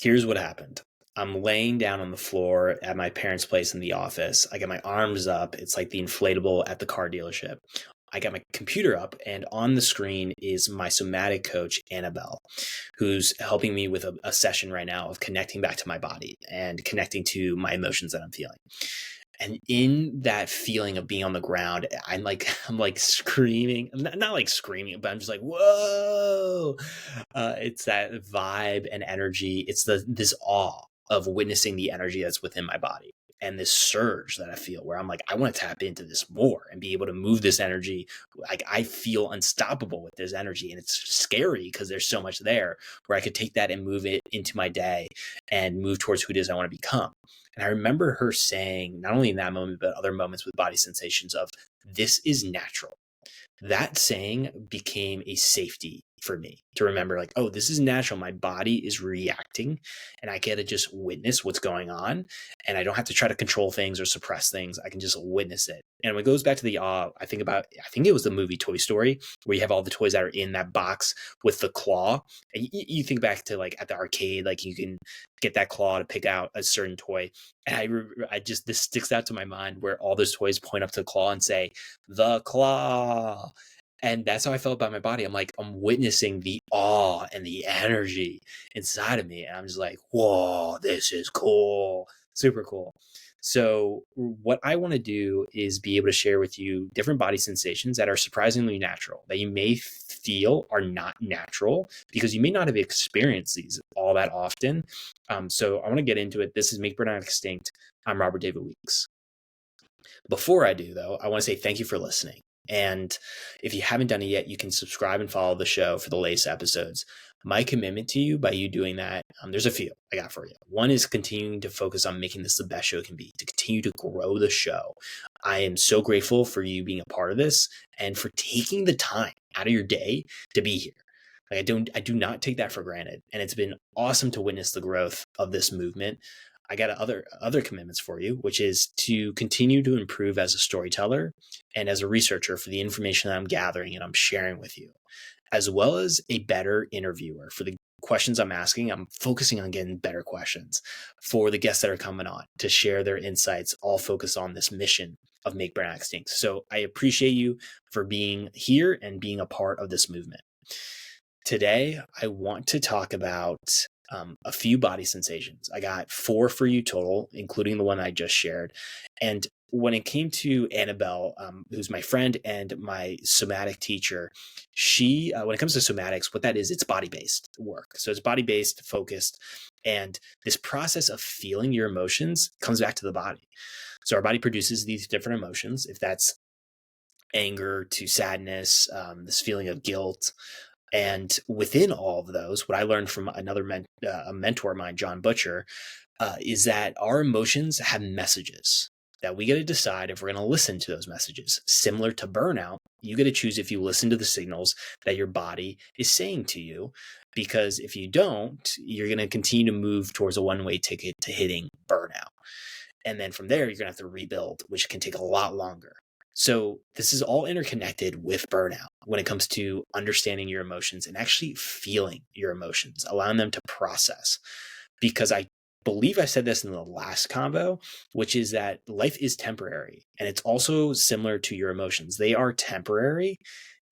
Here's what happened. I'm laying down on the floor at my parents' place in the office. I got my arms up. It's like the inflatable at the car dealership. I got my computer up, and on the screen is my somatic coach, Annabelle, who's helping me with a session right now of connecting back to my body and connecting to my emotions that I'm feeling. And in that feeling of being on the ground, I'm like screaming. I'm not like screaming, but I'm just like, whoa. It's that vibe and energy. It's this awe of witnessing the energy that's within my body and this surge that I feel where I'm like, I want to tap into this more and be able to move this energy. Like I feel unstoppable with this energy, and it's scary because there's so much there where I could take that and move it into my day and move towards who it is I want to become. And I remember her saying, not only in that moment, but other moments with body sensations of, this is natural. That saying became a safety for me to remember, like, oh, this is natural. My body is reacting, and I get to just witness what's going on. And I don't have to try to control things or suppress things. I can just witness it. And when it goes back to the awe, I think it was the movie Toy Story, where you have all the toys that are in that box with the claw. And you think back to like at the arcade, like you can get that claw to pick out a certain toy. And this sticks out to my mind where all those toys point up to the claw and say, the claw. And that's how I felt about my body. I'm like, I'm witnessing the awe and the energy inside of me. And I'm just like, whoa, this is cool. Super cool. So what I want to do is be able to share with you different body sensations that are surprisingly natural, that you may feel are not natural because you may not have experienced these all that often. So I want to get into it. This is Make Burnout Extinct. I'm Robert David Weeks. Before I do, though, I want to say thank you for listening. And if you haven't done it yet, you can subscribe and follow the show for the latest episodes. My commitment to you by you doing that, there's a few I got for you. One is continuing to focus on making this the best show it can be, to continue to grow the show. I am so grateful for you being a part of this and for taking the time out of your day to be here. Like I do not take that for granted. And it's been awesome to witness the growth of this movement. I got other commitments for you, which is to continue to improve as a storyteller and as a researcher for the information that I'm gathering and I'm sharing with you, as well as a better interviewer for the questions I'm asking. I'm focusing on getting better questions for the guests that are coming on to share their insights, all focused on this mission of Make Burnout Extinct. So I appreciate you for being here and being a part of this movement. Today, I want to talk about a few body sensations. I got 4 for you total, including the one I just shared. And when it came to Annabelle, who's my friend and my somatic teacher, she, when it comes to somatics, what that is, it's body-based work. So it's body-based, focused. And this process of feeling your emotions comes back to the body. So our body produces these different emotions, if that's anger to sadness, this feeling of guilt. And within all of those, what I learned from another a mentor of mine, John Butcher, is that our emotions have messages that we get to decide if we're going to listen to those messages. Similar to burnout, you get to choose if you listen to the signals that your body is saying to you, because if you don't, you're going to continue to move towards a one-way ticket to hitting burnout. And then from there, you're going to have to rebuild, which can take a lot longer. So this is all interconnected with burnout when it comes to understanding your emotions and actually feeling your emotions, allowing them to process. Because I believe I said this in the last convo, which is that life is temporary. And it's also similar to your emotions. They are temporary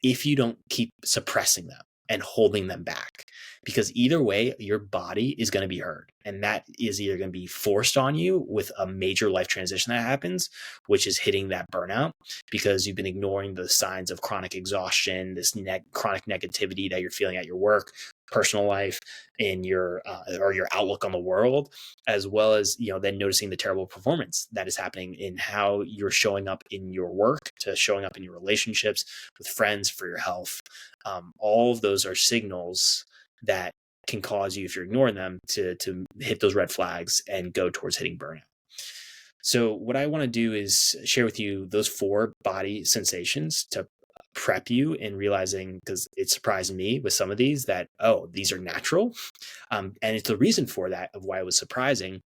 if you don't keep suppressing them and holding them back, because either way, your body is going to be hurt. And that is either going to be forced on you with a major life transition that happens, which is hitting that burnout because you've been ignoring the signs of chronic exhaustion, this chronic negativity that you're feeling at your work, personal life, in your or your outlook on the world, as well as, then noticing the terrible performance that is happening in how you're showing up in your work, to showing up in your relationships with friends, for your health. All of those are signals that can cause you, if you're ignoring them, to hit those red flags and go towards hitting burnout. So what I want to do is share with you those 4 body sensations to prep you in realizing, because it surprised me with some of these, that, oh, these are natural. And it's the reason for that, of why it was surprising,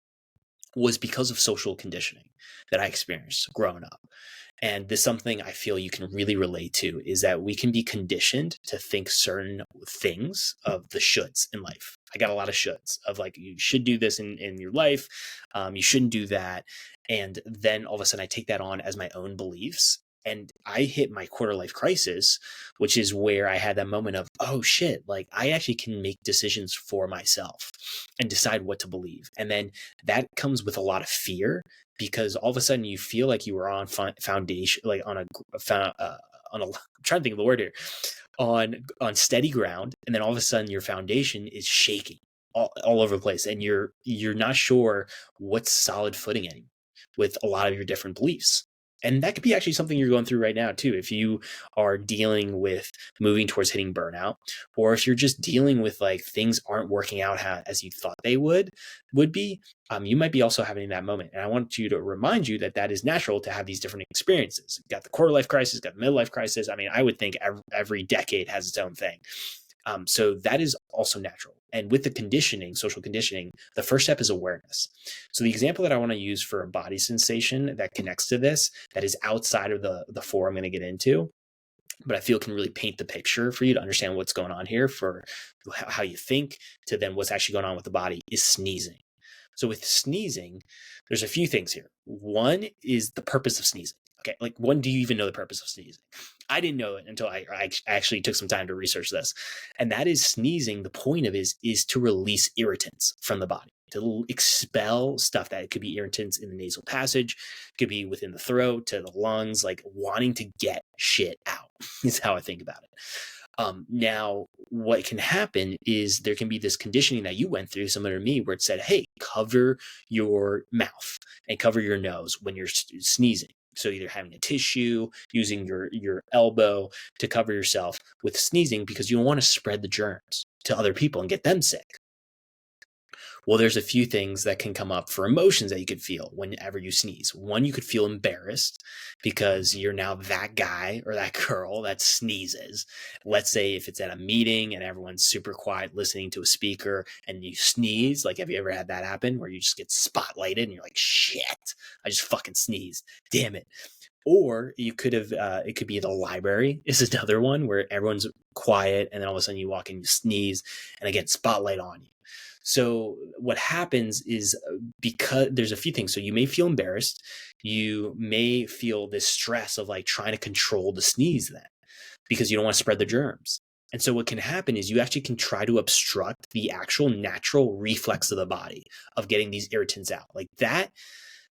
was because of social conditioning that I experienced growing up. And this is something I feel you can really relate to, is that we can be conditioned to think certain things of the shoulds in life. I got a lot of shoulds of like, you should do this in your life. You shouldn't do that. And then all of a sudden I take that on as my own beliefs. And I hit my quarter life crisis, which is where I had that moment of, oh shit, like I actually can make decisions for myself and decide what to believe. And then that comes with a lot of fear, because all of a sudden you feel like you were on foundation, like on a I'm trying to think of the word here, on steady ground, and then all of a sudden your foundation is shaking all over the place, and you're not sure what's solid footing anymore with a lot of your different beliefs. And that could be actually something you're going through right now too. If you are dealing with moving towards hitting burnout, or if you're just dealing with like things aren't working out as you thought they would be, you might be also having that moment. And I want you to remind you that that is natural to have these different experiences. You've got the quarter life crisis, got the midlife crisis. I mean, I would think every decade has its own thing. So that is also natural. And with the conditioning, social conditioning, the first step is awareness. So the example that I want to use for a body sensation that connects to this, that is outside of the four I'm going to get into, but I feel can really paint the picture for you to understand what's going on here, for how you think to then what's actually going on with the body, is sneezing. So with sneezing, there's a few things here. One is the purpose of sneezing. Okay, like when do you even know the purpose of sneezing? I didn't know it until I actually took some time to research this. And that is sneezing. The point of it is to release irritants from the body, to expel stuff that could be irritants in the nasal passage, could be within the throat to the lungs, like wanting to get shit out is how I think about it. Now, what can happen is there can be this conditioning that you went through, similar to me, where it said, hey, cover your mouth and cover your nose when you're sneezing. So either having a tissue, using your elbow to cover yourself with sneezing, because you don't want to spread the germs to other people and get them sick. Well, there's a few things that can come up for emotions that you could feel whenever you sneeze. One, you could feel embarrassed because you're now that guy or that girl that sneezes. Let's say if it's at a meeting and everyone's super quiet listening to a speaker and you sneeze. Like, have you ever had that happen where you just get spotlighted and you're like, shit, I just fucking sneezed. Damn it. Or you could have, it could be the library is another one where everyone's quiet and then all of a sudden you walk in, you sneeze, and again, spotlight on you. So what happens is, because there's a few things. So you may feel embarrassed. You may feel this stress of like trying to control the sneeze then, because you don't want to spread the germs. And so what can happen is you actually can try to obstruct the actual natural reflex of the body of getting these irritants out like that.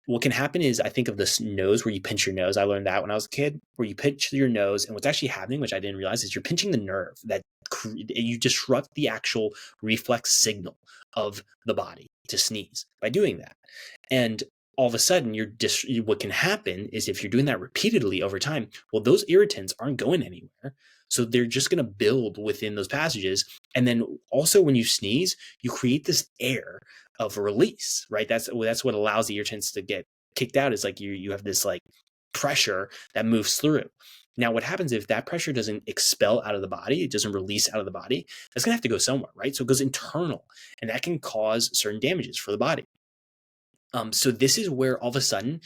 What can happen is, I think of this nose where you pinch your nose. I learned that when I was a kid, where you pinch your nose, and what's actually happening, which I didn't realize, is you're pinching the nerve that you disrupt the actual reflex signal of the body to sneeze by doing that. And all of a sudden, what can happen is, if you're doing that repeatedly over time, well, those irritants aren't going anywhere. So they're just going to build within those passages. And then also when you sneeze, you create this air of release, right? That's what allows the irritants to get kicked out, is like you have this like pressure that moves through. Now, what happens if that pressure doesn't expel out of the body, it doesn't release out of the body, that's going to have to go somewhere, right? So it goes internal, and that can cause certain damages for the body. So this is where all of a sudden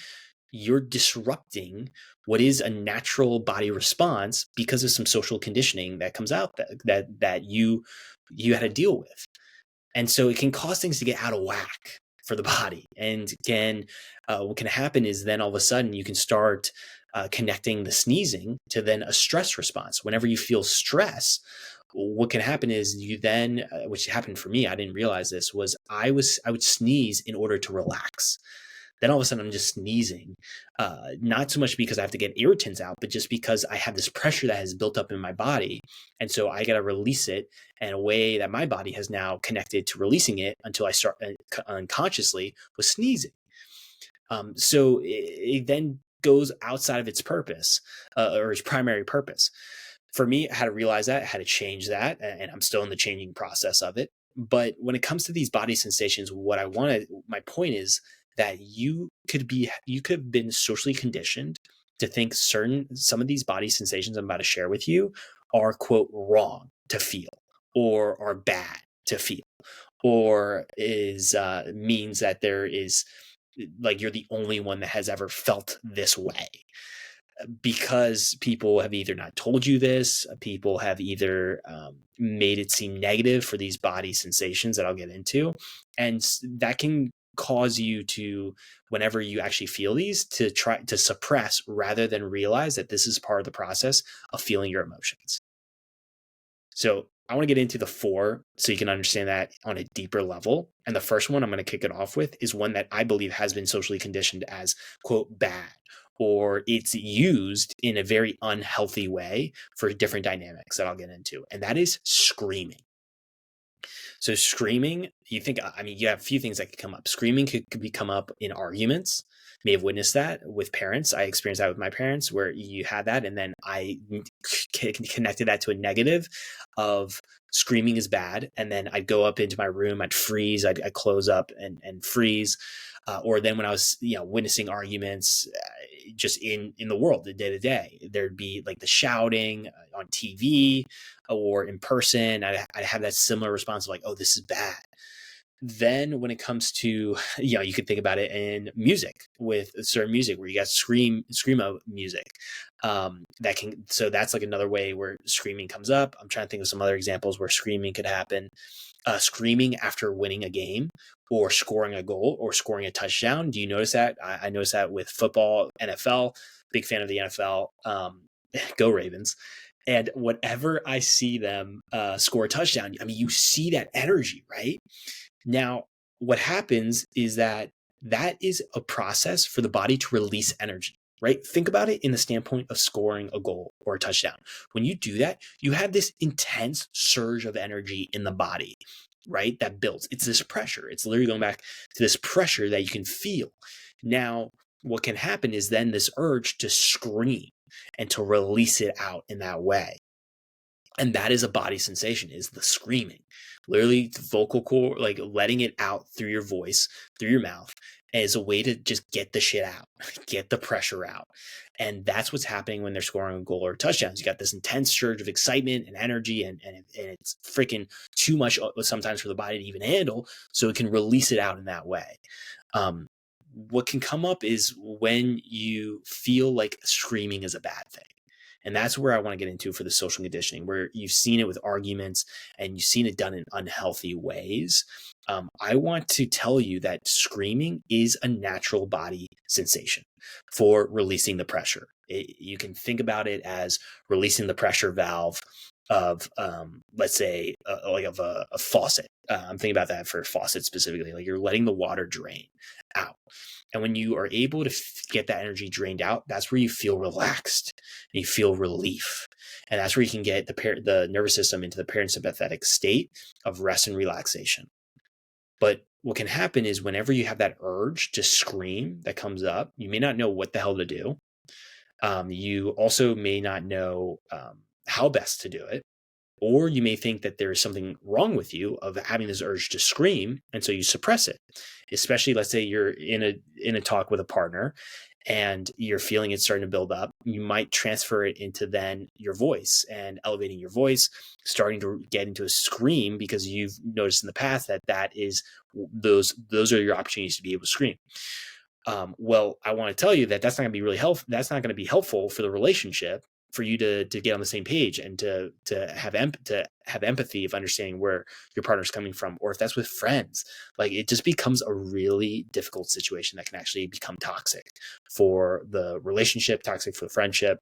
you're disrupting what is a natural body response because of some social conditioning that comes out that you had to deal with. And so it can cause things to get out of whack for the body. And what can happen is then all of a sudden you can start connecting the sneezing to then a stress response. Whenever you feel stress, what can happen is you then, which happened for me, I didn't realize this, was I would sneeze in order to relax. Then all of a sudden I'm just sneezing, not so much because I have to get irritants out, but just because I have this pressure that has built up in my body. And so I got to release it in a way that my body has now connected to releasing it, until I start unconsciously with sneezing. So it then goes outside of its purpose, or its primary purpose. For me, I had to realize that, I had to change that, and I'm still in the changing process of it. But when it comes to these body sensations, my point is that you could have been socially conditioned to think some of these body sensations I'm about to share with you are, quote, wrong to feel, or are bad to feel, or means that there is, like, you're the only one that has ever felt this way. because people have either not told you this, people have either made it seem negative for these body sensations that I'll get into. And that can cause you to, whenever you actually feel these, to try to suppress rather than realize that this is part of the process of feeling your emotions. So I want to get into the 4 so you can understand that on a deeper level. And the first one I'm going to kick it off with is one that I believe has been socially conditioned as, quote, bad, or it's used in a very unhealthy way for different dynamics that I'll get into. And that is screaming. So screaming, you think, I mean, you have a few things that could come up. Screaming could come up in arguments. May have witnessed that with parents. I experienced that with my parents, where you had that, and then I connected that to a negative of screaming is bad. And then I'd go up into my room, I'd freeze, I'd close up and freeze. Or then when I was, witnessing arguments just in the world, the day to day, there'd be like the shouting on TV or in person. I'd have that similar response of like, oh, this is bad. Then when it comes to, you could think about it in music, with certain music where you got screamo music. So that's like another way where screaming comes up. I'm trying to think of some other examples where screaming could happen. Screaming after winning a game or scoring a goal or scoring a touchdown. Do you notice that? I notice that with football, NFL, big fan of the NFL. Go Ravens. And whenever I see them score a touchdown, I mean, you see that energy, right? Now, what happens is that is a process for the body to release energy, right? Think about it in the standpoint of scoring a goal or a touchdown. When you do that, you have this intense surge of energy in the body, right? That builds. It's this pressure. It's literally going back to this pressure that you can feel. Now, what can happen is then this urge to scream and to release it out in that way. And that is a body sensation, is the screaming. Literally the vocal cord, like letting it out through your voice, through your mouth, as a way to just get the shit out, get the pressure out. And that's what's happening when they're scoring a goal or touchdowns. You got this intense surge of excitement and energy, and it's freaking too much sometimes for the body to even handle, so it can release it out in that way. What can come up is when you feel like screaming is a bad thing. And that's where I want to get into for the social conditioning, where you've seen it with arguments and you've seen it done in unhealthy ways. I want to tell you that screaming is a natural body sensation for releasing the pressure. You can think about it as releasing the pressure valve of, let's say, like of a faucet. I'm thinking about that for faucet specifically, like you're letting the water drain out. And when you are able to get that energy drained out, that's where you feel relaxed and you feel relief. And that's where you can get the nervous system into the parasympathetic state of rest and relaxation. But what can happen is whenever you have that urge to scream that comes up, you may not know what the hell to do. You also may not know how best to do it. Or you may think that there is something wrong with you of having this urge to scream, and so you suppress it. Especially, let's say you're in a talk with a partner and you're feeling it starting to build up. You might transfer it into then your voice and elevating your voice, starting to get into a scream because you've noticed in the past that is those are your opportunities to be able to scream. Well, I want to tell you that that's not going to be really helpful. That's not going to be helpful for the relationship, for you to get on the same page and to have empathy of understanding where your partner's coming from, or if that's with friends, like it just becomes a really difficult situation that can actually become toxic for the relationship, toxic for the friendship.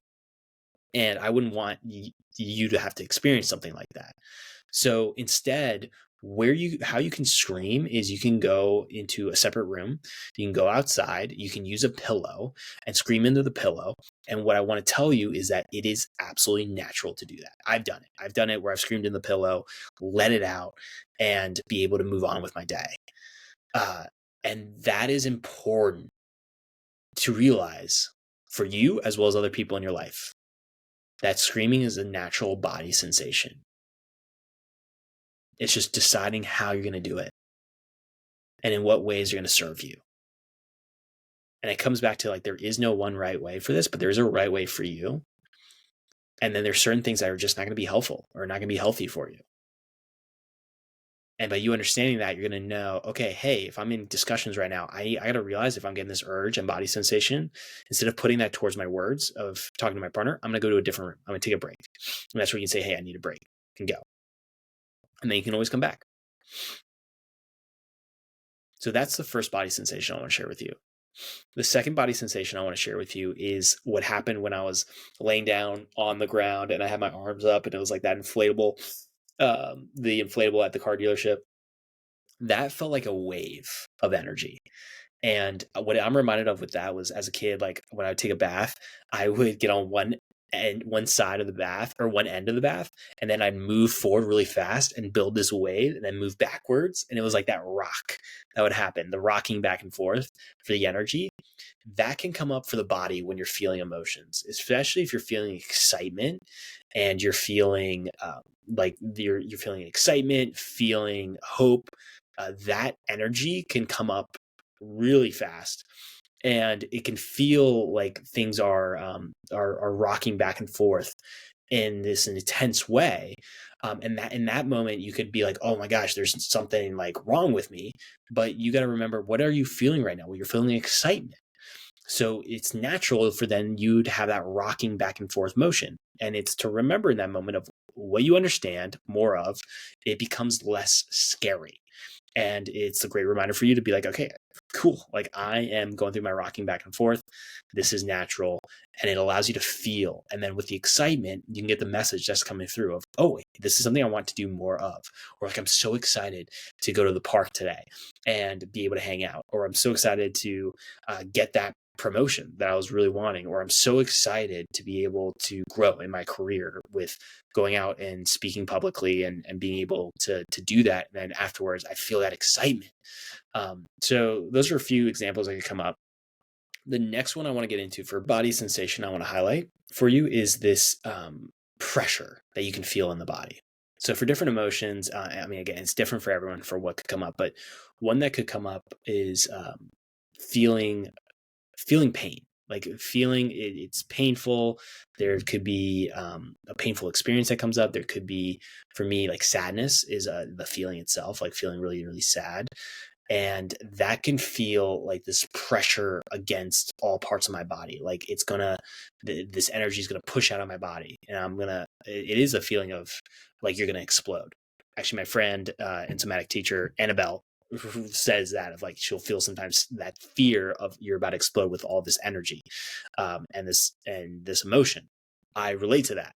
And I wouldn't want you to have to experience something like that. So instead, how you can scream is you can go into a separate room, you can go outside, you can use a pillow and scream into the pillow. And what I want to tell you is that it is absolutely natural to do that. I've done it where I've screamed in the pillow, let it out, and be able to move on with my day. And that is important to realize for you as well as other people in your life, that screaming is a natural body sensation. It's just deciding how you're going to do it and in what ways you're going to serve you. And it comes back to like, there is no one right way for this, but there is a right way for you. And then there's certain things that are just not going to be helpful or not going to be healthy for you. And by you understanding that, you're going to know, okay, hey, if I'm in discussions right now, I got to realize if I'm getting this urge and body sensation, instead of putting that towards my words of talking to my partner, I'm going to go to a different room. I'm going to take a break. And that's where you can say, hey, I need a break, and go. And then you can always come back. So that's the first body sensation I want to share with you. The second body sensation I want to share with you is what happened when I was laying down on the ground and I had my arms up and it was like that inflatable, the inflatable at the car dealership. That felt like a wave of energy. And what I'm reminded of with that was as a kid, like when I would take a bath, I would get on one side of the bath or one end of the bath, and then I'd move forward really fast and build this wave and then move backwards. And it was like that rock that would happen, the rocking back and forth for the energy. That can come up for the body when you're feeling emotions, especially if you're feeling excitement and you're feeling like you're feeling excitement, feeling hope. That energy can come up really fast, and it can feel like things are rocking back and forth in this intense way. And that in that moment, you could be like, "Oh my gosh, there's something like wrong with me." But you got to remember, what are you feeling right now? Well, you're feeling excitement. So it's natural for then you to have that rocking back and forth motion. And it's to remember in that moment of what you understand more of, it becomes less scary. And it's a great reminder for you to be like, okay, cool. Like I am going through my rocking back and forth. This is natural. And it allows you to feel. And then with the excitement, you can get the message that's coming through of, oh, wait, this is something I want to do more of. Or like, I'm so excited to go to the park today and be able to hang out. Or I'm so excited to get that promotion that I was really wanting, or I'm so excited to be able to grow in my career with going out and speaking publicly and being able to do that. And then afterwards, I feel that excitement. So those are a few examples that could come up. The next one I want to get into for body sensation I want to highlight for you is this pressure that you can feel in the body. So for different emotions, I mean, again, it's different for everyone for what could come up, but one that could come up is feeling pain, like feeling it's painful. There could be a painful experience that comes up. There could be, for me, like sadness is the feeling itself, like feeling really, really sad. And that can feel like this pressure against all parts of my body. Like it's this energy is gonna push out of my body, and it is a feeling of like you're gonna explode. Actually, my friend and somatic teacher, Annabelle, who says that of like she'll feel sometimes that fear of you're about to explode with all this energy and this emotion. I relate to that.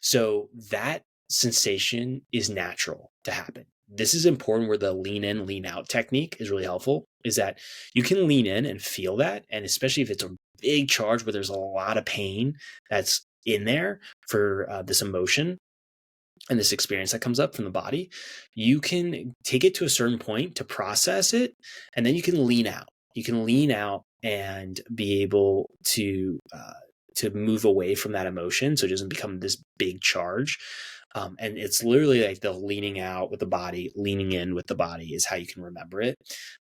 So that sensation is natural to happen. This is important, where the lean in, lean out technique is really helpful, is that you can lean in and feel that. And especially if it's a big charge where there's a lot of pain that's in there for this emotion and this experience that comes up from the body, you can take it to a certain point to process it, and then you can lean out. You can lean out and be able to move away from that emotion, so it doesn't become this big charge. And it's literally like the leaning out with the body, leaning in with the body is how you can remember it.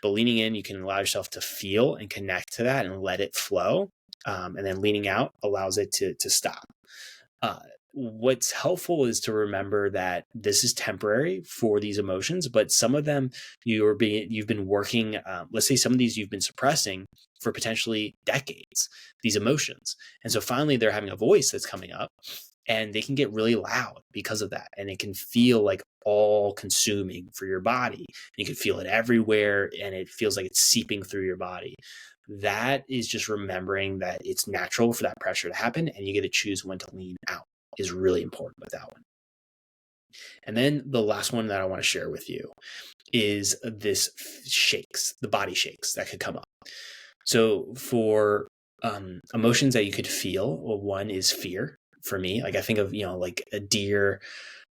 But leaning in, you can allow yourself to feel and connect to that and let it flow. And then leaning out allows it to stop. What's helpful is to remember that this is temporary for these emotions, but some of them you've been working, let's say some of these you've been suppressing for potentially decades, these emotions. And so finally they're having a voice that's coming up, and they can get really loud because of that. And it can feel like all consuming for your body. You can feel it everywhere, and it feels like it's seeping through your body. That is just remembering that it's natural for that pressure to happen, and you get to choose when to lean out is really important with that one. And then the last one that I want to share with you is this the body shakes that could come up. So for emotions that you could feel, well, one is fear for me. Like I think of, like a deer,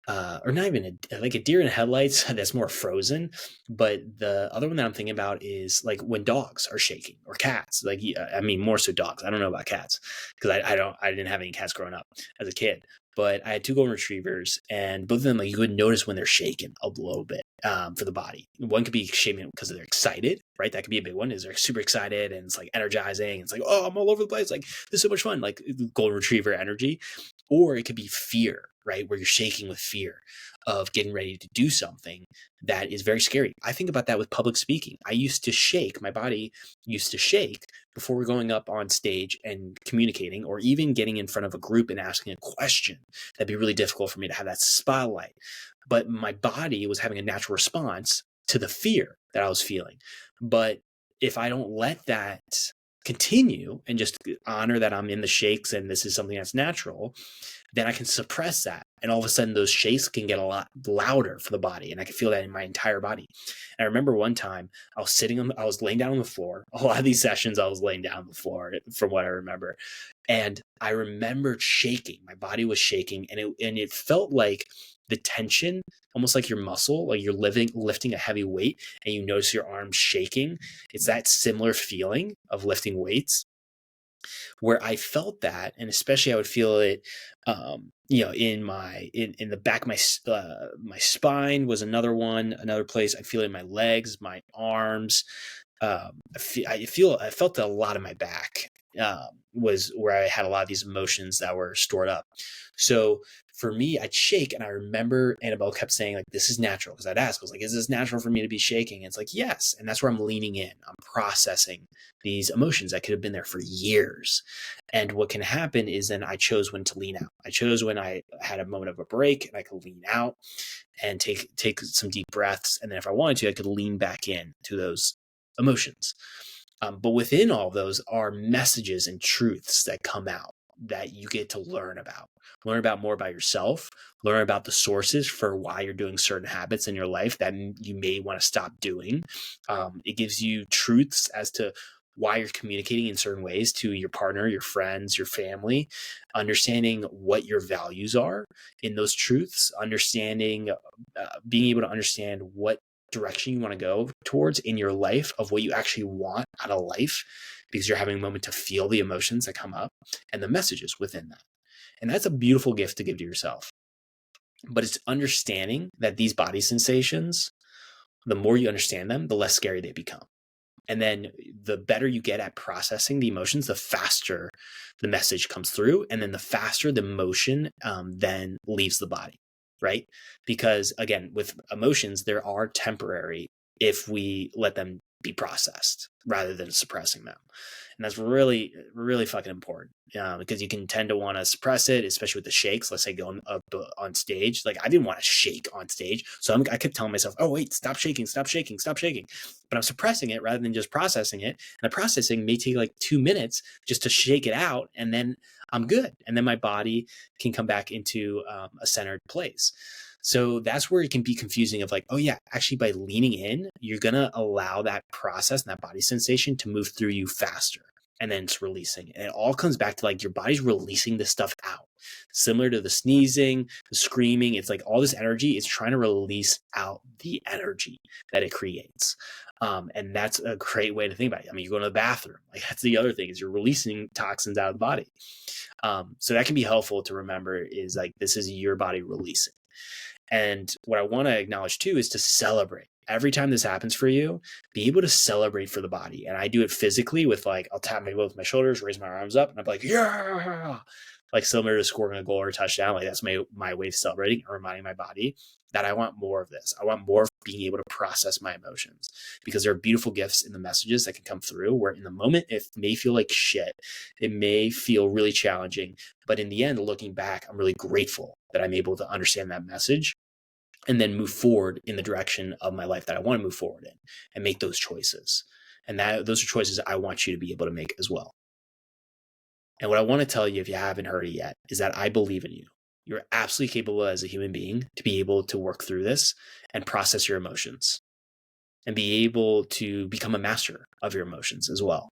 or not even like a deer in headlights that's more frozen. But the other one that I'm thinking about is like when dogs are shaking, or cats. Like, I mean, more so dogs. I don't know about cats because I didn't have any cats growing up as a kid. But I had two golden retrievers, and both of them, like you would notice when they're shaking a little bit for the body. One could be shaking because they're excited, right? That could be a big one. Is they're super excited and it's like energizing. It's like, oh, I'm all over the place. Like this is so much fun. Like golden retriever energy. Or it could be fear, right? Where you're shaking with fear. of getting ready to do something that is very scary. I think about that with public speaking. I used to shake, my body used to shake before going up on stage and communicating, or even getting in front of a group and asking a question. That'd be really difficult for me to have that spotlight. But my body was having a natural response to the fear that I was feeling. But if I don't let that continue and just honor that I'm in the shakes and this is something that's natural, then I can suppress that. And all of a sudden those shakes can get a lot louder for the body. And I can feel that in my entire body. And I remember one time I was laying down on the floor. A lot of these sessions I was laying down on the floor from what I remember. And I remembered shaking. My body was shaking, and it felt like the tension, almost like your muscle, like you're lifting a heavy weight and you notice your arms shaking. It's that similar feeling of lifting weights where I felt that. And especially I would feel it, in the back of my spine was another place. I feel it in my legs, my arms. I felt a lot of my back was where I had a lot of these emotions that were stored up. So for me, I'd shake, and I remember Annabelle kept saying, like, this is natural. Because I'd ask, I was like, is this natural for me to be shaking? And it's like, yes. And that's where I'm leaning in. I'm processing these emotions that could have been there for years. And what can happen is then I chose when to lean out. I chose when I had a moment of a break and I could lean out and take some deep breaths. And then if I wanted to, I could lean back in to those emotions. But within all of those are messages and truths that come out that you get to learn about more about yourself, learn about the sources for why you're doing certain habits in your life that you may want to stop doing. It gives you truths as to why you're communicating in certain ways to your partner, your friends, your family, understanding what your values are in those truths, being able to understand what direction you want to go towards in your life, of what you actually want out of life, because you're having a moment to feel the emotions that come up and the messages within that. And that's a beautiful gift to give to yourself. But it's understanding that these body sensations, the more you understand them, the less scary they become. And then the better you get at processing the emotions, the faster the message comes through. And then the faster the emotion then leaves the body, right? Because again, with emotions, there are temporary if we let them be processed rather than suppressing them. And that's really, really fucking important because you can tend to want to suppress it, especially with the shakes. Let's say going up on stage. Like I didn't want to shake on stage. So I kept telling myself, oh, wait, stop shaking, stop shaking, stop shaking. But I'm suppressing it rather than just processing it. And the processing may take like 2 minutes just to shake it out. And then I'm good. And then my body can come back into a centered place. So that's where it can be confusing of like, oh yeah, actually by leaning in, you're going to allow that process and that body sensation to move through you faster. And then it's releasing. And it all comes back to like your body's releasing this stuff out. Similar to the sneezing, the screaming, it's like all this energy is trying to release out the energy that it creates. And that's a great way to think about it. I mean, you go to the bathroom, like that's the other thing is you're releasing toxins out of the body. So that can be helpful to remember is like, this is your body releasing. And what I want to acknowledge too is to celebrate. Every time this happens for you, be able to celebrate for the body. And I do it physically with like, I'll tap both my shoulders, raise my arms up, and I'm like, yeah, like similar to scoring a goal or a touchdown. Like that's my way of celebrating and reminding my body that I want more of this. I want more of being able to process my emotions because there are beautiful gifts in the messages that can come through where in the moment, it may feel like shit. It may feel really challenging, but in the end, looking back, I'm really grateful that I'm able to understand that message and then move forward in the direction of my life that I want to move forward in and make those choices. And those are choices I want you to be able to make as well. And what I want to tell you, if you haven't heard it yet, is that I believe in you. You're absolutely capable as a human being to be able to work through this and process your emotions and be able to become a master of your emotions as well.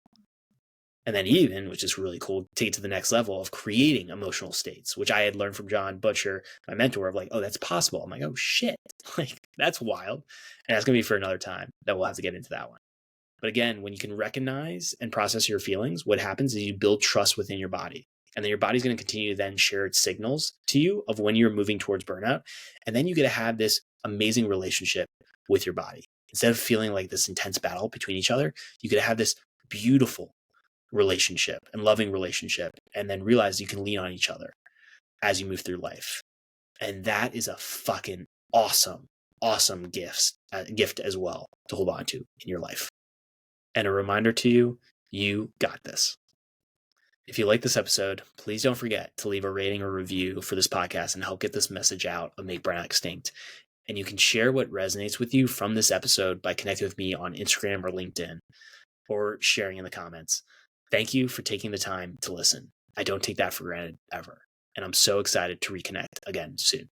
And then even, which is really cool, take it to the next level of creating emotional states, which I had learned from John Butcher, my mentor, of like, oh, that's possible. I'm like, oh, shit. Like, that's wild. And that's going to be for another time that we'll have to get into that one. But again, when you can recognize and process your feelings, what happens is you build trust within your body. And then your body's going to continue to then share its signals to you of when you're moving towards burnout. And then you get to have this amazing relationship with your body. Instead of feeling like this intense battle between each other, you get to have this beautiful relationship and loving relationship, and then realize you can lean on each other as you move through life. And that is a fucking awesome gift as well to hold on to in your life. And a reminder to you, you got this. If you like this episode, please don't forget to leave a rating or review for this podcast and help get this message out of Make Brown Extinct. And you can share what resonates with you from this episode by connecting with me on Instagram or LinkedIn, or sharing in the comments. Thank you for taking the time to listen. I don't take that for granted ever. And I'm so excited to reconnect again soon.